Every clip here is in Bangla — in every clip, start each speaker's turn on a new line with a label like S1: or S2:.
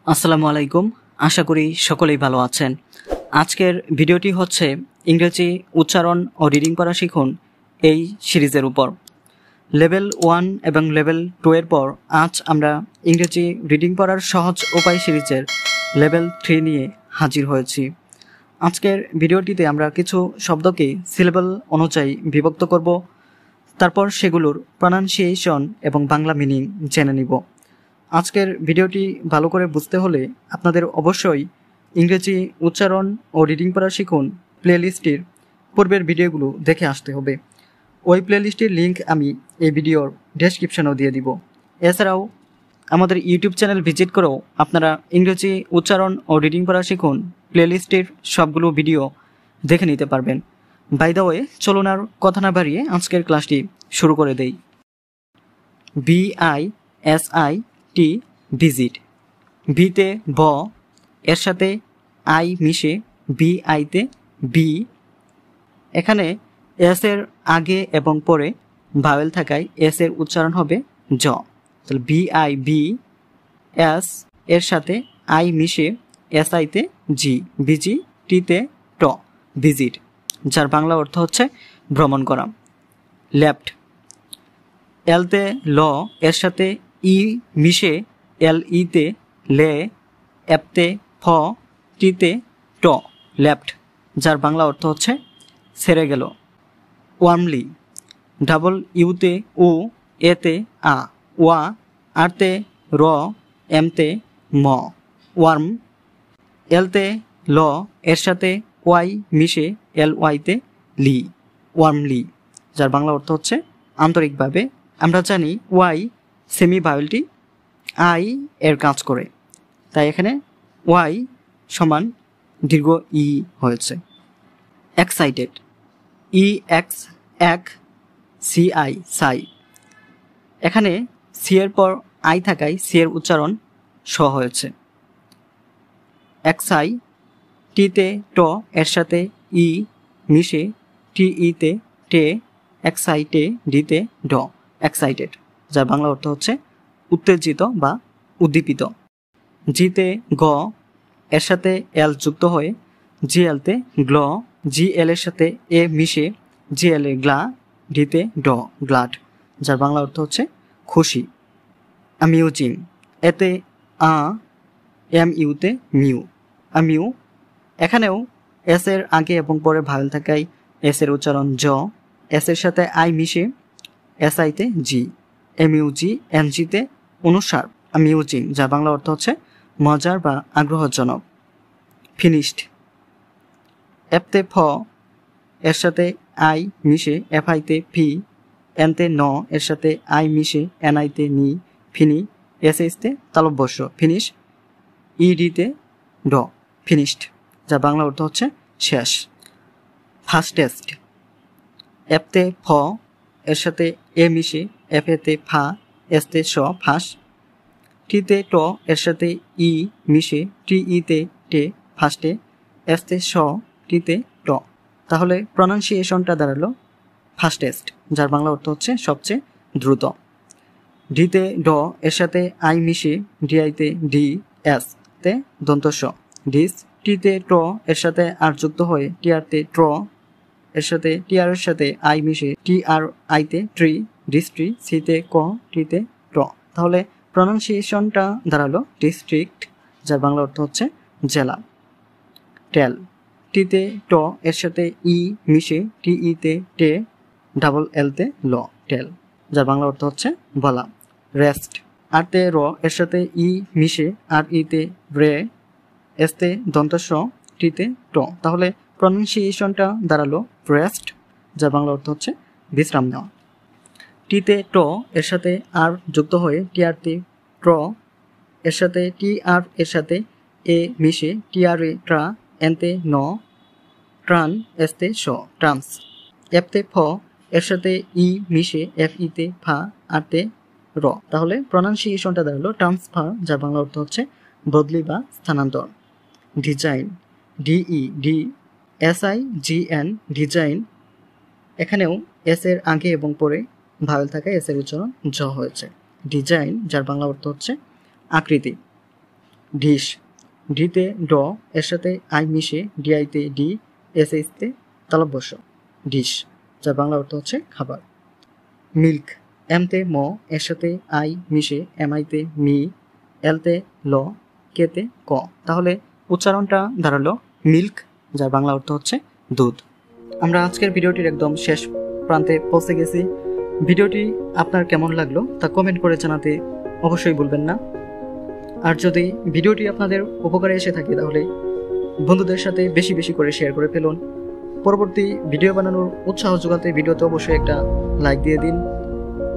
S1: আসসালামু আলাইকুম। আশা করি সকলেই ভালো আছেন। আজকের ভিডিওটি হচ্ছে ইংরেজি উচ্চারণ ও রিডিং পড়া শিখুন এই সিরিজের উপর। লেভেল 1 এবং লেভেল 2 এর পর আজ আমরা ইংরেজি রিডিং পড়ার সহজ উপায় সিরিজের লেভেল 3 নিয়ে হাজির হয়েছি। আজকের ভিডিওটিতে আমরা কিছু শব্দকে সিলেবল অনুযায়ী বিভক্ত করব, তারপর সেগুলোর প্রনাউন্সিয়েশন এবং বাংলা মিনিং জেনে নিব। আজকের ভিডিওটি ভালো করে বুঝতে হলে আপনাদের অবশ্যই ইংরেজি উচ্চারণ ও রিডিং পড়া শিখুন প্লেলিস্টের পূর্বের ভিডিওগুলো দেখে আসতে হবে। ওই প্লেলিস্টের লিঙ্ক আমি এই ভিডিওর ডেসক্রিপশনেও দিয়ে দিব। এছাড়াও আমাদের ইউটিউব চ্যানেল ভিজিট করেও আপনারা ইংরেজি উচ্চারণ ও রিডিং পড়া শিখুন প্লেলিস্টের সবগুলো ভিডিও দেখে নিতে পারবেন। বাই দ্য ওয়ে, চলুন আর কথা না বাড়িয়ে আজকের ক্লাসটি শুরু করে দেই। BISIT visit. বিতে ব, এর সাথে আই মিশে BIতে বি। এখানে এস এর আগে এবং পরে ভাওয়েল থাকায় এস এর উচ্চারণ হবে জ। তাহলে BI এস এর সাথে আই মিশে SIতে জি, বিজি, টিতে ট, ভিজিট, যার বাংলা অর্থ হচ্ছে ভ্রমণ করা। লেফট। এলতে ল, এর সাথে ই মিশে LEতে লে, এপতে ফ, টিতে ট, লেফট, যার বাংলা অর্থ হচ্ছে ছেড়ে গেল। ওয়ার্মলি। ডাবল ইউতে উ, এতে আ, ওয়া, আরতে র, এমতে ম, ওয়ার্ম। এলতে ল, এর সাথে ওয়াই মিশে LYতে লি, ওয়ার্মলি, যার বাংলা অর্থ হচ্ছে আন্তরিকভাবে। আমরা জানি ওয়াই সেমি ভাওয়েলটি আই এর কাজ করে, তাই এখানে ওয়াই সমান দীর্ঘ ই হয়েছে। এক্সাইটেড। EX এক, CI সাই। এখানে সি এর পর আই থাকায় সি এর উচ্চারণ স হয়েছে। এক্সাই। টিতে ট, এর সাথে ই মিশে TEতে টে, এক্সাইটে, ডিতে ড, এক্সাইটেড, যার বাংলা অর্থ হচ্ছে উত্তেজিত বা উদ্দীপিত। জিতে গ, এর সাথে এল যুক্ত হয়ে GLতে গ্ল, GL এর সাথে এ মিশে GL এ গ্লা, ডিতে ড, গ্লাড, যার বাংলা অর্থ হচ্ছে খুশি। অ্যামিউজিং। এতে আ, MUতে মিউ, অ্যামিউ। এখানেও এস এর আগে এবং পরে ভাওয়েল থাকায় এস এর উচ্চারণ জ, এস এর সাথে আই মিশে SIতে জি, MUG, NGতে অনুসার, অ্যামিউজিং, যার বাংলা অর্থ হচ্ছে মজার বা আগ্রহজনক। ফিনিশড। এফতে ফ, এর সাথে আই মিশে FIতে ফি, এনতে ন, এর সাথে আই মিশে NIতে নি, ফিনি, SHতে তালব্যস্য, ফিনিশ, EDতে ড, ফিনিশড, যার বাংলা অর্থ হচ্ছে শেষ। ফাস্টেস্ট। এফতে ফ, এর সাথে এ মিশে FAতে ফা, এসতে স, ফাঁস। টিতে ট, এর সাথে ই মিশে TEতে টে, ফাস্টে, এসতে স, টিতে ট। তাহলে প্রনাউন্সিয়েশনটা দাঁড়ালো ফাস্টেস্ট, যার বাংলা অর্থ হচ্ছে সবচেয়ে দ্রুত। ডিতে ড, এর সাথে আই মিশে DIতে ডি, এস তে দন্ত স, ডিস। টিতে ট, এর সাথে আর যুক্ত হয়ে TRতে ট্র, এর সাথে TR এর সাথে আই মিশে TRIতে ট্রি, ডিস্ট্রি। সিতে ক, টিতে ট। তাহলে প্রনাউন্সিয়েশনটা দাঁড়ালো ডিস্ট্রিক্ট, যার বাংলা অর্থ হচ্ছে জেলা। টেল। টিতে ট, এর সাথে ই মিশে TEতে টে, ডাবল এলতে ল, টেল, যার বাংলা অর্থ হচ্ছে বলা। রেস্ট। আরতে র, এর সাথে ই মিশে REতে রে, এসতে দন্ত স, টিতে ট। তাহলে প্রনাউন্সিয়েশনটা দাঁড়ালো রেস্ট, যার বাংলা অর্থ হচ্ছে বিশ্রাম নেওয়া। টিতে ট, এর সাথে আর যুক্ত হয়ে TRতে ট্র, এর সাথে TR এর সাথে এ মিশে TRE ট্রা, এনতে ন, ট্রান, এসতে স, ট্রান্স। এফতে ফ, এর সাথে ই মিশে FEতে ফা, আরতে র। তাহলে প্রনাউন্সিয়েশনটা দাঁড়ালো ট্রান্সফার, যার বাংলা অর্থ হচ্ছে বদলি বা স্থানান্তর। ডিজাইন। DESIGN, design. এখানেও এস এর আগে এবং পরে ভাওয়েল থাকায় এস এর উচ্চারণ জ হয়েছে। ডিজাইন, যার বাংলা অর্থ হচ্ছে আকৃতি। ডিশ, ডিতে ড, এর সাথে আই মিশে, ডিআইতে ডি, এসএইচতে তালব্য শ, ডিশ, যার বাংলা অর্থ হচ্ছে খাবার। মিল্ক, এমতে ম, এর সাথে আই মিশে, এমআইতে মি, এলতে ল, কেতে ক। তাহলে উচ্চারণটা দাঁড়ালো মিল্ক, যার বাংলা অর্থ হচ্ছে দুধ। আমরা আজকের ভিডিওটির একদম শেষ প্রান্তে পৌঁছে গেছি। ভিডিওটি আপনার কেমন লাগলো তা কমেন্ট করে জানাতে অবশ্যই ভুলবেন না। আর যদি ভিডিওটি আপনাদের উপকারে এসে থাকে তাহলে বন্ধুদের সাথে বেশি বেশি করে শেয়ার করে ফেলুন। পরবর্তী ভিডিও বানানোর উৎসাহ যোগাতে ভিডিওতে অবশ্যই একটা লাইক দিয়ে দিন।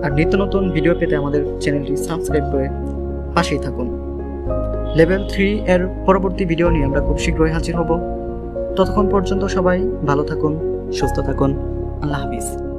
S1: আর নিত্য নতুন ভিডিও পেতে আমাদের চ্যানেলটি সাবস্ক্রাইব করে পাশেই থাকুন। লেভেল 3 এর পরবর্তী ভিডিও নিয়ে আমরা খুব শীঘ্রই হাজির হব। ততক্ষণ পর্যন্ত সবাই ভালো থাকুন, সুস্থ থাকুন। আল্লাহ হাফিজ।